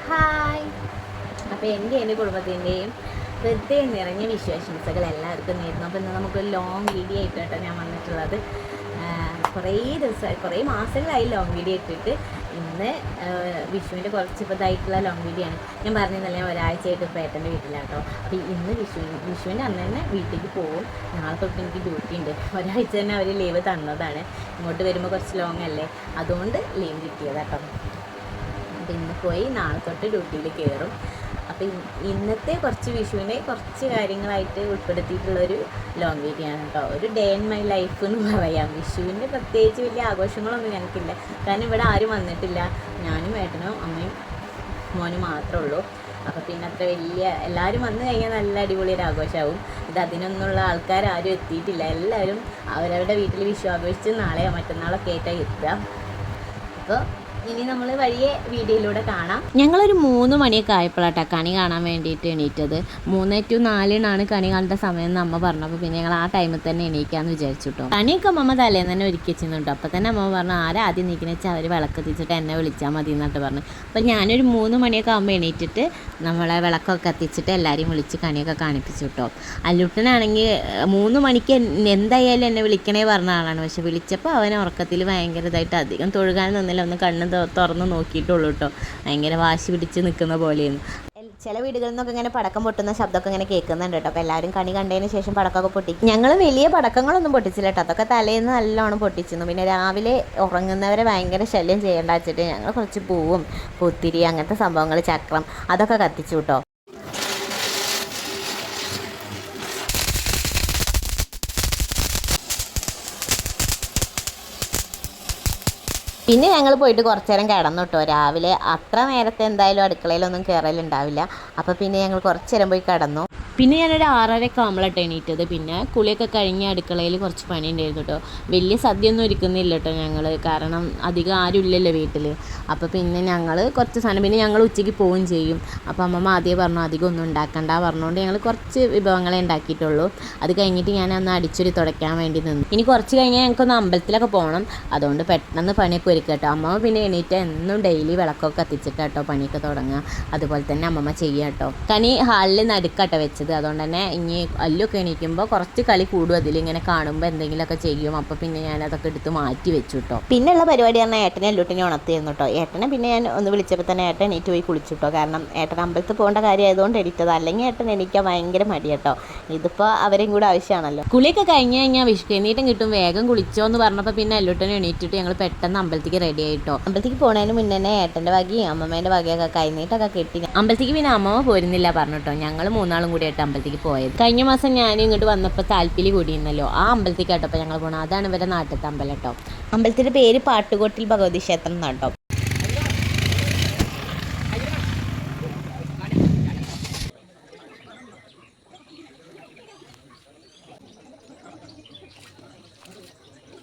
Hi. അപ്പോൾ എൻ്റെ കുടുംബത്തിൻ്റെയും ഹൃദയം നിറഞ്ഞ വിശ്വാസങ്ങൾ എല്ലാവർക്കും നേരുന്നു. അപ്പോൾ ഇന്ന് നമുക്കൊരു ലോങ് വീഡിയോ ആയിട്ടാണ് ഞാൻ വന്നിട്ടുള്ളത്. കുറേ മാസങ്ങളായി ലോങ് വീഡിയോ ഇട്ടിട്ട്. ഇന്ന് വിഷുവിൻ്റെ കുറച്ച് ഇതായിട്ടുള്ള ലോങ് വീഡിയോ ആണ്. ഞാൻ പറഞ്ഞിരുന്നല്ലേ, ഞാൻ ഒരാഴ്ചയായിട്ട് ഇപ്പോൾ ഏട്ടൻ്റെ വീട്ടിലാണ് കേട്ടോ. അപ്പോൾ ഇന്ന് വിഷുവിൻ്റെ അന്ന് തന്നെ വീട്ടിലേക്ക് പോകും. നാളെ തൊട്ട് എനിക്ക് ഡ്യൂട്ടി ഉണ്ട്. ഒരാഴ്ച തന്നെ അവർ ലീവ് തന്നതാണ്. ഇങ്ങോട്ട് വരുമ്പോൾ കുറച്ച് ലോങ് അല്ലേ, അതുകൊണ്ട് ലീവ് കിട്ടിയതാട്ടോ. അപ്പോൾ ഇന്ന് പോയി നാളെ തൊട്ട് ഡ്യൂട്ടിയിൽ കയറും. അപ്പോൾ ഇന്നത്തെ കുറച്ച് വിഷുവിനെ കുറച്ച് കാര്യങ്ങളായിട്ട് ഉൾപ്പെടുത്തിയിട്ടുള്ളൊരു ലോങ് വീഡിയോ ആണ് കേട്ടോ. ഒരു ഡേ ഇൻ മൈ ലൈഫ് എന്ന് പറയാം. വിഷുവിൻ്റെ പ്രത്യേകിച്ച് വലിയ ആഘോഷങ്ങളൊന്നും ഞങ്ങൾക്കില്ല, കാരണം ഇവിടെ ആരും വന്നിട്ടില്ല. ഞാനും ഏട്ടനും അമ്മയും മോനും മാത്രമേ ഉള്ളൂ. അപ്പോൾ പിന്നെ അത്ര വലിയ എല്ലാവരും വന്നു കഴിഞ്ഞാൽ നല്ല അടിപൊളിയൊരു ആഘോഷമാവും. അതിനൊന്നുള്ള ആൾക്കാരും എത്തിയിട്ടില്ല. എല്ലാവരും അവരവരുടെ വീട്ടിൽ വിഷു ആഘോഷിച്ച് നാളെയോ മറ്റന്നാളൊക്കെ ആയിട്ടാണ് എത്തുക. അപ്പോൾ ഇനി നമ്മൾ വഴിയെ വീഡിയോയിലൂടെ കാണാം. ഞങ്ങളൊരു 3 മണിയൊക്കെ ആയപ്പോഴാട്ടോ കണി കാണാൻ വേണ്ടിയിട്ട് എണീറ്റത്. 3 to 4 കണി കാണേണ്ട സമയം എന്ന് അമ്മ പറഞ്ഞപ്പോൾ പിന്നെ ഞങ്ങൾ ആ ടൈമിൽ തന്നെ എണീക്കാമെന്ന് വിചാരിച്ചു കേട്ടോ. കണിയൊക്കെ അമ്മ തലേന്ന് തന്നെ ഒരുക്കി വെച്ചിരുന്നുണ്ടോ. അപ്പോൾ തന്നെ അമ്മ പറഞ്ഞു, ആദ്യം നീക്കുന്ന വെച്ചാൽ അവർ വിളക്കെത്തിച്ചിട്ട് എന്നെ വിളിച്ചാൽ മതി എന്നിട്ട് പറഞ്ഞു. അപ്പോൾ ഞാനൊരു 3 മണിയൊക്കെ ആകുമ്പോൾ എണീറ്റിട്ട് നമ്മളെ വിളക്കൊക്കെ എത്തിച്ചിട്ട് എല്ലാവരെയും വിളിച്ച് കണിയൊക്കെ കാണിപ്പിച്ചു കേട്ടോ. അല്ലുട്ടനാണെങ്കിൽ 3 മണിക്ക് എന്തായാലും എന്നെ വിളിക്കണേ പറഞ്ഞ ആളാണ്. പക്ഷെ വിളിച്ചപ്പോൾ അവൻ ഉറക്കത്തിൽ ഭയങ്കര ഇതായിട്ട് അധികം തൊഴുകാൻ നിന്നില്ല, ഒന്ന് കണ്ണ് തുറന്ന് നോക്കിയിട്ടുള്ളൂ കേട്ടോ. ഭയങ്കര വാശി പിടിച്ച് നിൽക്കുന്ന പോലെയായിരുന്നു. ചില വീടുകളിൽ നിന്നൊക്കെ ഇങ്ങനെ പടക്കം പൊട്ടുന്ന ശബ്ദമൊക്കെ ഇങ്ങനെ കേൾക്കുന്നുണ്ട് കേട്ടോ. അപ്പോൾ എല്ലാവരും കണി കണ്ടതിന് ശേഷം പടക്കമൊക്കെ പൊട്ടിക്കും. ഞങ്ങൾ വലിയ പടക്കങ്ങളൊന്നും പൊട്ടിച്ചില്ല കേട്ടോ. അതൊക്കെ തലേന്ന് നല്ലോണം പൊട്ടിച്ചിരുന്നു. പിന്നെ രാവിലെ ഉറങ്ങുന്നവരെ ഭയങ്കര ശല്യം ചെയ്യേണ്ട വെച്ചിട്ട് ഞങ്ങൾ കുറച്ച് പൂവും പൂത്തിരി അങ്ങനത്തെ സംഭവങ്ങൾ, ചക്രം, അതൊക്കെ കത്തിച്ചു കേട്ടോ. പിന്നെ ഞങ്ങൾ പോയിട്ട് കുറച്ച് നേരം കിടന്നു കേട്ടോ. രാവിലെ അത്ര നേരത്തെ എന്തായാലും അടുക്കളയിലൊന്നും കയറലുണ്ടാവില്ല. അപ്പോൾ പിന്നെ ഞങ്ങൾ കുറച്ച് നേരം പോയി കിടന്നു. പിന്നെ ഞാനൊരു 6:30 ആകുമ്പോഴാണ് എണീറ്റത്. പിന്നെ കുളിയൊക്കെ കഴിഞ്ഞ് അടുക്കളയിൽ കുറച്ച് പണി ഉണ്ടായിരുന്നു കേട്ടോ. വലിയ സദ്യയൊന്നും ഒരുക്കുന്നില്ല കേട്ടോ ഞങ്ങൾ, കാരണം അധികം ആരും ഇല്ലല്ലോ വീട്ടിൽ. അപ്പോൾ പിന്നെ ഞങ്ങൾ കുറച്ച് സാധനം, പിന്നെ ഞങ്ങൾ ഉച്ചയ്ക്ക് പോവുകയും ചെയ്യും. അപ്പോൾ അമ്മമ്മ ആദ്യം പറഞ്ഞു അധികം ഒന്നും ഉണ്ടാക്കണ്ട പറഞ്ഞുകൊണ്ട് ഞങ്ങൾ കുറച്ച് വിഭവങ്ങളെ ഉണ്ടാക്കിയിട്ടുള്ളൂ. അത് കഴിഞ്ഞിട്ട് ഞാൻ ഒന്ന് അടിച്ചൊരു തുടയ്ക്കാൻ വേണ്ടി നിന്നു. ഇനി കുറച്ച് കഴിഞ്ഞാൽ ഞങ്ങൾക്കൊന്ന് അമ്പലത്തിലൊക്കെ പോകണം. അതുകൊണ്ട് പെട്ടെന്ന് പണിയൊക്കെ ഒരുക്കുക കേട്ടോ. അമ്മമ്മ പിന്നെ എണീറ്റ് എന്നും ഡെയിലി വിളക്കൊക്കെ കത്തിച്ചിട്ട് കേട്ടോ പണിയൊക്കെ തുടങ്ങുക. അതുപോലെ തന്നെ അമ്മമ്മ ചെയ്യുക കേട്ടോ. കണി ഹാളിൽ നടുക്കാട്ടോ വെച്ചത്. അതുകൊണ്ട് തന്നെ ഇനി അല്ലൊക്കെ എണീക്കുമ്പോൾ കുറച്ച് കളി കൂടും. അതിലിങ്ങനെ കാണുമ്പോൾ എന്തെങ്കിലുമൊക്കെ ചെയ്യും. അപ്പോൾ പിന്നെ ഞാൻ അതൊക്കെ എടുത്ത് മാറ്റി വെച്ചു കേട്ടോ. പിന്നെയുള്ള പരിപാടി പറഞ്ഞാൽ ഏട്ടനെ എല്ലുട്ടിനെ ഉണർത്തിയിരുന്നു കേട്ടോ. ഏട്ടനെ പിന്നെ ഞാൻ ഒന്ന് വിളിച്ചപ്പോൾ തന്നെ ഏട്ടൻ എണീറ്റ് പോയി കുളിച്ചു കേട്ടോ. കാരണം ഏട്ടൻ അമ്പലത്തിൽ പോകേണ്ട കാര്യമായതുകൊണ്ട് എണീറ്റത്. അല്ലെങ്കിൽ ഏട്ടൻ എണീക്കാൻ ഭയങ്കര മടി കേട്ടോ. ഇതിപ്പോൾ അവരെയും കൂടെ ആവശ്യമാണല്ലോ. കുളിയൊക്കെ കഴിഞ്ഞ് കഴിഞ്ഞാൽ വിഷുക്കൈനീട്ടം കിട്ടും, വേഗം കുളിച്ചോ എന്ന് പറഞ്ഞപ്പോൾ പിന്നെ എല്ലുട്ടനെ എണീറ്റിട്ട് ഞങ്ങൾ പെട്ടെന്ന് അമ്പലത്തേക്ക് റെഡി ആയിട്ടോ. അമ്പലത്തേക്ക് പോകുന്നതിന് മുന്നേ തന്നെ ഏട്ടൻ്റെ വകയും അമ്മമ്മേൻ്റെ വകയൊക്കെ കൈനീട്ടൊക്കെ കിട്ടി. അമ്പലത്തേക്ക് പിന്നെ അമ്മമ്മ പോരുന്നില്ല പറഞ്ഞിട്ടോ. ഞങ്ങൾ 3 കൂടി ആയിട്ട് അമ്പലത്തേക്ക് പോയത്. കഴിഞ്ഞ മാസം ഞാൻ ഇങ്ങോട്ട് വന്നപ്പോൾ താല്പര്യം കൂടിയിരുന്നല്ലോ, ആ അമ്പലത്തേക്ക് കേട്ടപ്പോൾ ഞങ്ങൾ പോകണം. അതാണ് ഇവരെ നാട്ടിലത്തെ അമ്പലം കേട്ടോ. അമ്പലത്തിൻ്റെ പേര് പാട്ടുകോട്ടിൽ ഭഗവതി ക്ഷേത്രം എന്നാട്ടോ.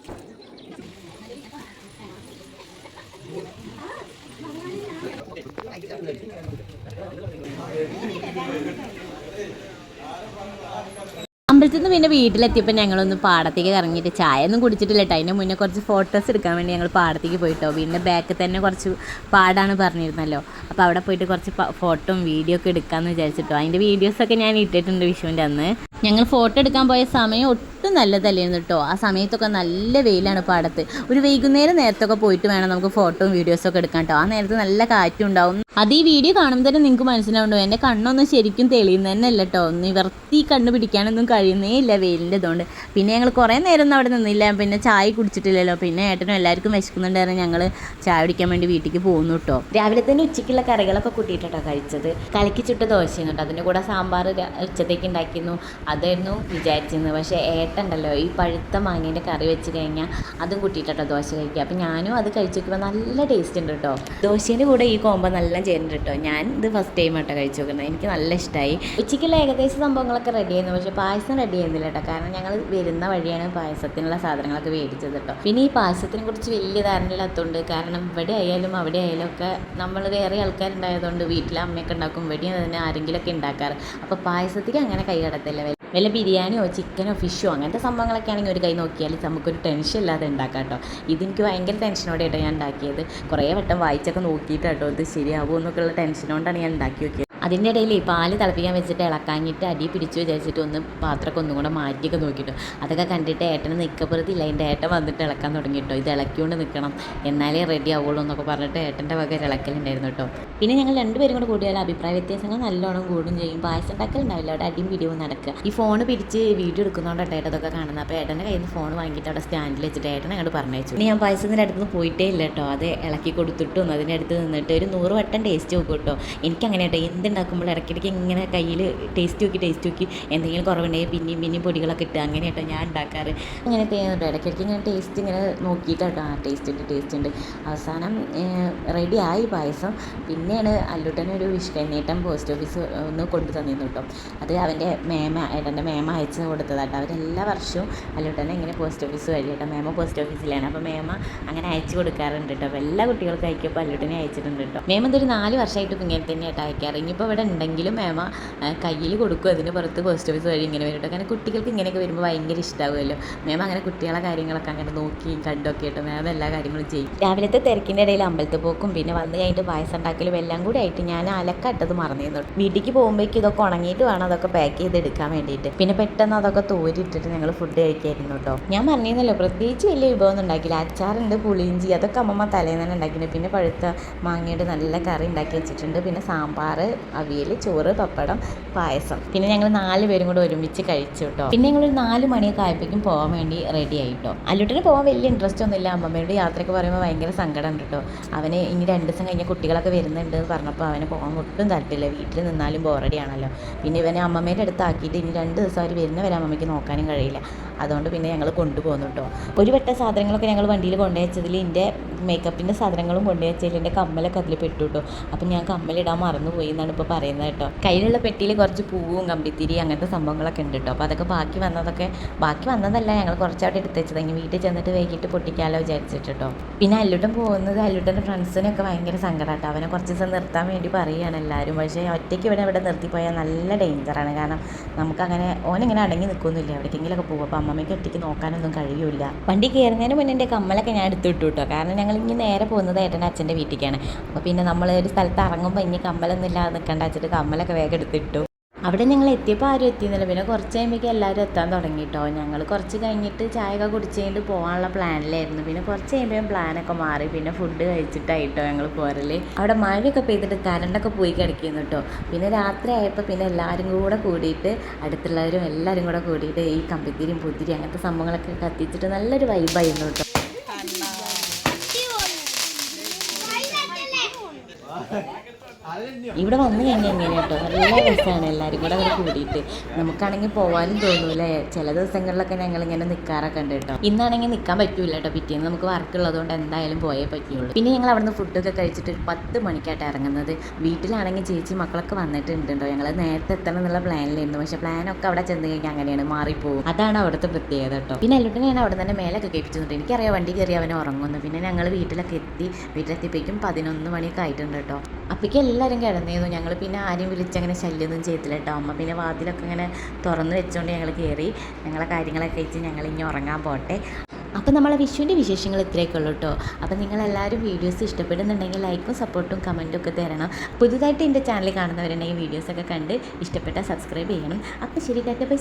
അമ്പലത്തിൽ നിന്ന് പിന്നെ വീട്ടിലെത്തിയപ്പോൾ ഞങ്ങളൊന്ന് പാടത്തേക്ക് ഇറങ്ങിയിട്ട് ചായ ഒന്നും കുടിച്ചിട്ടില്ല കേട്ടോ. അതിന് മുന്നേ കുറച്ച് ഫോട്ടോസ് എടുക്കാൻ വേണ്ടി ഞങ്ങൾ പാടത്തേക്ക് പോയിട്ടോ. പിന്നെ ബാക്കിൽ തന്നെ കുറച്ച് പാടാണ് പറഞ്ഞിരുന്നല്ലോ. അപ്പോൾ അവിടെ പോയിട്ട് കുറച്ച് ഫോട്ടോയും വീഡിയോ ഒക്കെ എടുക്കാമെന്ന് വിചാരിച്ചിട്ടോ. അതിൻ്റെ വീഡിയോസൊക്കെ ഞാൻ ഇട്ടിട്ടുണ്ട് വിഷുവിൻ്റെ അന്ന്. ഞങ്ങൾ ഫോട്ടോ എടുക്കാൻ പോയ സമയം ഒട്ടും നല്ലതല്ലായിരുന്നു കേട്ടോ. ആ സമയത്തൊക്കെ നല്ല വെയിലാണ് പാടത്ത്. ഒരു വൈകുന്നേരം നേരത്തൊക്കെ പോയിട്ട് വേണം നമുക്ക് ഫോട്ടോയും വീഡിയോസൊക്കെ എടുക്കാൻ കേട്ടോ. ആ നേരത്ത് നല്ല കാറ്റും ഉണ്ടാവും. അത് ഈ വീഡിയോ കാണുമ്പോൾ തന്നെ നിങ്ങൾക്ക് മനസ്സിലാവുണ്ടോ, എൻ്റെ കണ്ണൊന്നും ശരിക്കും തെളിയുന്ന തന്നെ അല്ല കേട്ടോ. നിവർത്തി കണ്ണ് പിടിക്കാനൊന്നും കഴിയുന്നേ ഇല്ല വെയിലിൻ്റെ ഇതുകൊണ്ട്. പിന്നെ ഞങ്ങൾ കുറേ നേരം ഒന്നും അവിടെ നിന്നില്ല. പിന്നെ ചായ കുടിച്ചിട്ടില്ലല്ലോ. പിന്നെ ഏട്ടനും എല്ലാവർക്കും വിശക്കുന്നുണ്ടായിരുന്നു. ഞങ്ങൾ ചായ കുടിക്കാൻ വേണ്ടി വീട്ടിലേക്ക് പോകുന്നു കേട്ടോ. രാവിലെ തന്നെ ഉച്ചയ്ക്കുള്ള കറികളൊക്കെ കൂട്ടിയിട്ടോ കഴിച്ചത്. കലക്കി ചുട്ട ദോശയാണ് കേട്ടോ. അതിൻ്റെ കൂടെ സാമ്പാർ ഉച്ചത്തേക്ക് ഉണ്ടാക്കിയിരുന്നു. അതായിരുന്നു വിചാരിച്ചിരുന്നത്. പക്ഷേ ഏട്ടനുണ്ടല്ലോ, ഈ പഴുത്ത മാങ്ങേൻ്റെ കറി വെച്ച് കഴിഞ്ഞാൽ അതും കൂട്ടിയിട്ടോ ദോശ കഴിക്കുക. അപ്പോൾ ഞാനും അത് കഴിച്ച് നോക്കുമ്പോൾ നല്ല ടേസ്റ്റ് ഉണ്ട് കേട്ടോ. ദോശേൻ്റെ കൂടെ ഈ കോമ്പോ നല്ല ചേരുന്നുണ്ട് കേട്ടോ. ഞാൻ ഇത് ഫസ്റ്റ് ടൈം ആട്ടോ കഴിച്ച് നോക്കുന്നത്. എനിക്ക് നല്ല ഇഷ്ടമായി. ഉച്ചയ്ക്കുള്ള ഏകദേശം സംഭവങ്ങളൊക്കെ റെഡി ആയിരുന്നു. പക്ഷേ പായസം റെഡി ചെയ്യുന്നില്ല കേട്ടോ. കാരണം ഞങ്ങൾ വരുന്ന വഴിയാണ് പായസത്തിനുള്ള സാധനങ്ങളൊക്കെ മേടിച്ചത് കേട്ടോ. പിന്നെ ഈ പായസത്തിനെ കുറിച്ച് വലിയ ധാരണയില്ലാത്തതുകൊണ്ട്, കാരണം ഇവിടെ ആയാലും അവിടെ ആയാലും ഒക്കെ നമ്മൾ വേറെ ആൾക്കാരുണ്ടായതുകൊണ്ട് വീട്ടിലെ അമ്മയൊക്കെ ഉണ്ടാക്കും, ഇവിടെ തന്നെ ആരെങ്കിലുമൊക്കെ ഉണ്ടാക്കാറ്. അപ്പോൾ പായസത്തേക്ക് അങ്ങനെ കൈ കടത്തില്ല. വല്ല ബിരിയാണിയോ ചിക്കനോ ഫിഷോ അങ്ങനത്തെ സംഭവങ്ങളൊക്കെ ആണെങ്കിൽ ഒരു കൈ നോക്കിയാൽ നമുക്കൊരു ടെൻഷൻ ഇല്ലാതെ ഉണ്ടാക്കാം കേട്ടോ. ഇതെനിക്ക് ഭയങ്കര ടെൻഷനോടെ ആയിട്ടോ ഞാൻ ഉണ്ടാക്കിയത്. കുറേ വട്ടം വായിച്ചൊക്കെ നോക്കിയിട്ടാട്ടോ ഇത് ശരിയാവുമോ എന്നൊക്കെയുള്ള ടെൻഷനോണ്ടാണ് ഞാൻ ഉണ്ടാക്കി നോക്കിയത്. അതിൻ്റെ ഇടയിൽ പാല് തിളപ്പിക്കാൻ വെച്ചിട്ട് ഇളക്കാഞ്ഞിട്ട് അടി പിടിച്ചു വിചാരിച്ചിട്ട് ഒന്ന് പാത്രമൊക്കെ ഒന്നും കൂടെ മാറ്റിയൊക്കെ നോക്കിയിട്ടു. അതൊക്കെ കണ്ടിട്ട് ഏട്ടന് നിൽക്കപ്പുറത്തില്ല, എൻ്റെ ഏട്ടൻ വന്നിട്ട് ഇളക്കാൻ തുടങ്ങിയിട്ടോ. ഇത് ഇളക്കിക്കൊണ്ട് നിൽക്കണം എന്നാലേ റെഡി ആവുള്ളൂ എന്നൊക്കെ പറഞ്ഞിട്ട് ഏട്ടൻ്റെ വക ഇളക്കലുണ്ടായിരുന്നു കേട്ടോ. പിന്നെ ഞങ്ങൾ രണ്ടുപേരും കൂടെ കൂടിയാൽ അഭിപ്രായ വ്യത്യാസങ്ങൾ നല്ലോണം കൂടും ചെയ്യും. പായസം ഉണ്ടാക്കലുണ്ടാവില്ല, അവിടെ അടിയും പിടിയും നടക്കുക. ഈ ഫോൺ പിടിച്ച് വീഡിയോ എടുക്കുന്നതുകൊണ്ടാണ് ഏട്ടതൊക്കെ കാണുന്നത്. അപ്പോൾ ഏട്ടൻ്റെ കയ്യിൽ നിന്ന് ഫോൺ വാങ്ങിയിട്ട് അവിടെ സ്റ്റാൻഡിൽ വെച്ചിട്ട് ഏട്ടനെ അങ്ങോട്ട് പറഞ്ഞയച്ചു. ഇനി ഞാൻ പായസത്തിൻ്റെ അടുത്ത് നിന്ന് പോയിട്ടേ ഇല്ല കേട്ടോ. അത് ഇളക്കി കൊടുത്തിട്ടും അതിൻ്റെ അടുത്ത് നിന്നിട്ട് ഒരു 100 വട്ടം ടേസ്റ്റ് നോക്കും കേട്ടോ. എനിക്കങ്ങനെ കേട്ടോ, എന്തുണ്ടാക്കുമ്പോൾ ഇടയ്ക്കിടയ്ക്ക് ഇങ്ങനെ കയ്യിൽ ടേസ്റ്റ് നോക്കി എന്തെങ്കിലും കുറവുണ്ടെങ്കിൽ പിന്നെയും പൊടികളൊക്കെ ഇട്ട് അങ്ങനെ കേട്ടോ ഞാൻ ഉണ്ടാക്കാറ്. അങ്ങനെ ചെയ്യുന്നുണ്ടോ ഇടയ്ക്കിടയ്ക്ക് ഇങ്ങനെ ടേസ്റ്റ് ഇങ്ങനെ നോക്കിയിട്ടോ. ടേസ്റ്റ് ഉണ്ട്. അവസാനം റെഡി ആയി പായസം. പിന്നെയാണ് അല്ലൂട്ടനൊരു വിഷ്കന്നേട്ടൻ പോസ്റ്റ് ഓഫീസ് ഒന്ന് കൊണ്ടു തന്നിരുന്നു കേട്ടോ. അത് അവൻ്റെ ഏട്ടൻ്റെ മേമ അയച്ച് കൊടുത്തതാട്ടോ. അവരെല്ലാ വർഷവും അല്ലൂട്ടനെ ഇങ്ങനെ പോസ്റ്റ് ഓഫീസ് വഴി കേട്ടോ. മേമ പോസ്റ്റ് ഓഫീസിലാണ്. അപ്പോൾ മേമ അങ്ങനെ അയച്ചു കൊടുക്കാറുണ്ട് കേട്ടോ. അപ്പോൾ എല്ലാ കുട്ടികൾക്കും അയക്കുമ്പോൾ അല്ലൂട്ടനെ അയച്ചിട്ടുണ്ട് കേട്ടോ. മേമ ഇതൊരു 4 വർഷമായിട്ടും ഇങ്ങനെ തന്നെയായിട്ട് അയക്കാറ്. ഇനിയിപ്പോൾ ഇവിടെ ഉണ്ടെങ്കിലും മേമ കയ്യിൽ കൊടുക്കും, അതിന് പുറത്ത് പോസ്റ്റ് ഓഫീസ് വഴി ഇങ്ങനെ വരും കേട്ടോ. കാരണം കുട്ടികൾക്ക് ഇങ്ങനെയൊക്കെ വരുമ്പോൾ ഭയങ്കര ഇഷ്ടമാകുമല്ലോ. മേമ അങ്ങനെ കുട്ടികളെ കാര്യങ്ങളൊക്കെ അങ്ങനെ നോക്കി കണ്ടൊക്കെ കേട്ടോ. മേമ എല്ലാ കാര്യങ്ങളും ചെയ്യും. രാവിലത്തെ തിരക്കിൻ്റെ ഇടയിൽ അമ്പലത്തിൽ പോക്കും പിന്നെ വന്ന് കഴിഞ്ഞിട്ട് പായസം ഉണ്ടാക്കലും എല്ലാം കൂടി ആയിട്ട് ഞാൻ അലക്കട്ടത് മറന്നിരുന്നു. വീട്ടിലേക്ക് പോകുമ്പോഴേക്കും ഇതൊക്കെ ഉണങ്ങിയിട്ട് വേണം അതൊക്കെ പാക്ക് ചെയ്തെടുക്കാൻ വേണ്ടിയിട്ട്. പിന്നെ പെട്ടെന്ന് അതൊക്കെ തോരിട്ടിട്ട് ഞങ്ങൾ ഫുഡ് കഴിക്കായിരുന്നു കേട്ടോ. ഞാൻ പറഞ്ഞിരുന്നല്ലോ പ്രത്യേകിച്ച് വലിയ വിഭവമൊന്നും ഉണ്ടാക്കില്ല. അച്ചാറുണ്ട്, പുളിയിഞ്ചി, അതൊക്കെ അമ്മമ്മ തലേന്ന് തന്നെ ഉണ്ടാക്കിയിട്ടുണ്ട്. പിന്നെ പഴുത്ത മാങ്ങയുടെ നല്ല കറി ഉണ്ടാക്കി വെച്ചിട്ടുണ്ട്. പിന്നെ സാമ്പാർ, അവിയൽ, ചോറ്, പപ്പടം, പായസം. പിന്നെ ഞങ്ങൾ 4 പേരും കൂടെ ഒരുമിച്ച് കഴിച്ചു കേട്ടോ. പിന്നെ ഞങ്ങളൊരു 4 മണിയൊക്കെ ആയപ്പോഴേക്കും പോകാൻ വേണ്ടി റെഡി ആയിട്ടോ. അല്ലൂട്ടിന് പോകാൻ വലിയ ഇൻട്രസ്റ്റ് ഒന്നുമില്ല. അമ്മമ്മയുടെ യാത്രയൊക്കെ പറയുമ്പോൾ ഭയങ്കര സങ്കടമുണ്ട് കേട്ടോ. അവന് ഇനി 2 ദിവസം കഴിഞ്ഞ കുട്ടികളൊക്കെ വരുന്നുണ്ട് എന്ന് പറഞ്ഞപ്പോൾ അവന് പോകാൻ ഒട്ടും താല്പര്യമില്ല. വീട്ടിൽ നിന്നാലും ബോറടിയാണല്ലോ. പിന്നെ ഇവനെ അമ്മമ്മേൻ്റെ അടുത്താക്കിയിട്ട് ഇനി 2 ദിവസം അവർ വരുന്നവരെ അമ്മമ്മയ്ക്ക് നോക്കാനും കഴിയില്ല. അതുകൊണ്ട് പിന്നെ ഞങ്ങൾ കൊണ്ടുപോകുന്നു കേട്ടോ. ഒരു വട്ട സാധനങ്ങളൊക്കെ ഞങ്ങൾ വണ്ടിയിൽ കൊണ്ടുവച്ചതിൽ എൻ്റെ മേക്കപ്പിൻ്റെ സാധനങ്ങളും കൊണ്ടുവച്ചതിൽ എൻ്റെ കമ്മലൊക്കെ അതിൽ പെട്ടു കേട്ടോ. അപ്പം ഞാൻ കമ്മലിടാൻ മറന്നുപോയി എന്നാണ് ഇപ്പോൾ പറയുന്നത് കേട്ടോ. കയ്യിലുള്ള പെട്ടിയിൽ കുറച്ച് പൂവും കമ്പിത്തിരി അങ്ങനത്തെ സംഭവങ്ങളൊക്കെ ഉണ്ട് കേട്ടോ. അപ്പോൾ അതൊക്കെ ബാക്കി വന്നതല്ല, ഞങ്ങൾ കുറച്ചായിട്ട് എടുത്ത് വെച്ചത്. ഇനി വീട്ടിൽ ചെന്നിട്ട് വൈകിട്ട് പൊട്ടിക്കാലോ വിചാരിച്ചിട്ട് കേട്ടോ. പിന്നെ അല്ലൂട്ടൻ പോകുന്നത് അല്ലൂട്ടൻ്റെ ഫ്രണ്ട്സിനൊക്കെ ഭയങ്കര സങ്കടമാട്ടോ. അവനെ കുറച്ച് ദിവസം നിർത്താൻ വേണ്ടി പറയുകയാണ് എല്ലാവരും. പക്ഷേ ഒറ്റയ്ക്ക് ഇവിടെ നിർത്തിപ്പോയാൽ നല്ല ഡേഞ്ചറാണ്. കാരണം നമുക്കങ്ങനെ ഓനിങ്ങനെ അടങ്ങി നിൽക്കുന്നില്ല, എവിടേക്കെങ്കിലൊക്കെ പോകും. അപ്പോൾ അമ്മമ്മയ്ക്ക് ഒറ്റയ്ക്ക് നോക്കാനൊന്നും കഴിയില്ല. വണ്ടി കയറുന്നതിന് മുന്നേ എൻ്റെ കമ്മലൊക്കെ ഞാൻ എടുത്തിട്ടു കേട്ടോ. കാരണം ഞങ്ങൾ ഇനി നേരെ പോകുന്നത് ഏട്ടൻ്റെ അച്ഛൻ്റെ വീട്ടിലേക്കാണ്. അപ്പോൾ പിന്നെ നമ്മൾ ഒരു സ്ഥലത്ത് ഇറങ്ങുമ്പോൾ ഇനി കമ്മലൊന്നും ഇല്ലാതെ നിൽക്കേണ്ട വെച്ചിട്ട് കമ്മലൊക്കെ വേഗം എടുത്തിട്ടു. അവിടെ ഞങ്ങൾ എത്തിയപ്പോൾ ആരും എത്തിയെന്നില്ല. പിന്നെ കുറച്ച് കഴിയുമ്പോഴേക്കും എല്ലാവരും എത്താൻ തുടങ്ങി കേട്ടോ. ഞങ്ങൾ കുറച്ച് കഴിഞ്ഞിട്ട് ചായയൊക്കെ കുടിച്ച് കഴിഞ്ഞിട്ട് പോകാനുള്ള പ്ലാനിലായിരുന്നു. പിന്നെ കുറച്ച് കഴിയുമ്പോൾ പ്ലാനൊക്കെ മാറി. പിന്നെ ഫുഡ് കഴിച്ചിട്ടായിട്ടോ ഞങ്ങൾ പോരല്. അവിടെ മഴയൊക്കെ പെയ്തിട്ട് കറണ്ടൊക്കെ പോയി കിടക്കുന്നു കേട്ടോ. പിന്നെ രാത്രി ആയപ്പോൾ പിന്നെ എല്ലാവരും കൂടെ കൂടിയിട്ട് അടുത്തുള്ളവരും എല്ലാവരും കൂടെ കൂടിയിട്ട് ഈ കമ്പിത്തിരിയും പുത്തിരി അങ്ങനത്തെ സംഭവങ്ങളൊക്കെ കത്തിച്ചിട്ട് നല്ലൊരു വൈബായിരുന്നു കേട്ടോ. ഇവിടെ വന്നു കഴിഞ്ഞാൽ എങ്ങനെ കേട്ടോ, നല്ല രസമാണ് എല്ലാവരും കൂടെ അവിടെ കൂടിയിട്ട്. നമുക്കാണെങ്കിൽ പോകാനും തോന്നൂലേ. ചില ദിവസങ്ങളിലൊക്കെ ഞങ്ങളിങ്ങനെ നിൽക്കാറൊക്കെ ഉണ്ട് കേട്ടോ. ഇന്നാണെങ്കിൽ നിൽക്കാൻ പറ്റൂല കേട്ടോ. പിറ്റേന്ന് നമുക്ക് വർക്ക് ഉള്ളതുകൊണ്ട് എന്തായാലും പോയേ പറ്റുള്ളൂ. പിന്നെ ഞങ്ങൾ അവിടുന്ന് ഫുഡൊക്കെ കഴിച്ചിട്ട് ഒരു 10 മണിക്കായിട്ട് ഇറങ്ങുന്നത്. വീട്ടിലാണെങ്കിൽ ചേച്ചി മക്കളൊക്കെ വന്നിട്ടുണ്ട് കേട്ടോ. ഞങ്ങൾ നേരത്തെ എത്തണം എന്നുള്ള പ്ലാനിലായിരുന്നു. പക്ഷേ പ്ലാനൊക്കെ അവിടെ ചെന്ന് കഴിഞ്ഞാൽ അങ്ങനെയാണ് മാറിപ്പോകും. അതാണ് അവിടുത്തെ പ്രത്യേകത കേട്ടോ. പിന്നെ എല്ലാവരും ഞാൻ അവിടെ തന്നെ മേലൊക്കെ കേൾപ്പിച്ചിട്ടുണ്ട്. എനിക്കറിയാം വണ്ടി കയറി അവനെ ഉറങ്ങുന്നു. പിന്നെ ഞങ്ങൾ വീട്ടിലെത്തിയപ്പോഴേക്കും 11 മണിയൊക്കെ ആയിട്ടുണ്ട് കേട്ടോ. അപ്പോഴേക്കും എല്ലാവരും കിടന്നിരുന്നു. ഞങ്ങൾ പിന്നെ ആരെയും വിളിച്ചങ്ങനെ ശല്യമൊന്നും ചെയ്തില്ല കേട്ടോ. അമ്മ പിന്നെ വാതിലൊക്കെ ഇങ്ങനെ തുറന്ന് വെച്ചുകൊണ്ട് ഞങ്ങൾ കയറി ഞങ്ങളെ കാര്യങ്ങളൊക്കെ കഴിച്ച് ഞങ്ങൾ ഇനി ഉറങ്ങാൻ പോട്ടെ. അപ്പോൾ നമ്മളെ വിഷുവിൻ്റെ വിശേഷങ്ങൾ ഇത്രയൊക്കെ ഉള്ളൂ കേട്ടോ. അപ്പോൾ നിങ്ങളെല്ലാവരും വീഡിയോസ് ഇഷ്ടപ്പെടുന്നുണ്ടെങ്കിൽ ലൈക്കും സപ്പോർട്ടും കമൻറ്റും ഒക്കെ തരണം. പുതുതായിട്ട് എൻ്റെ ചാനൽ കാണുന്നവരുണ്ടെങ്കിൽ വീഡിയോസൊക്കെ കണ്ട് ഇഷ്ടപ്പെട്ടാൽ സബ്സ്ക്രൈബ് ചെയ്യണം. അപ്പോൾ ശരി, ടാറ്റ ബൈ.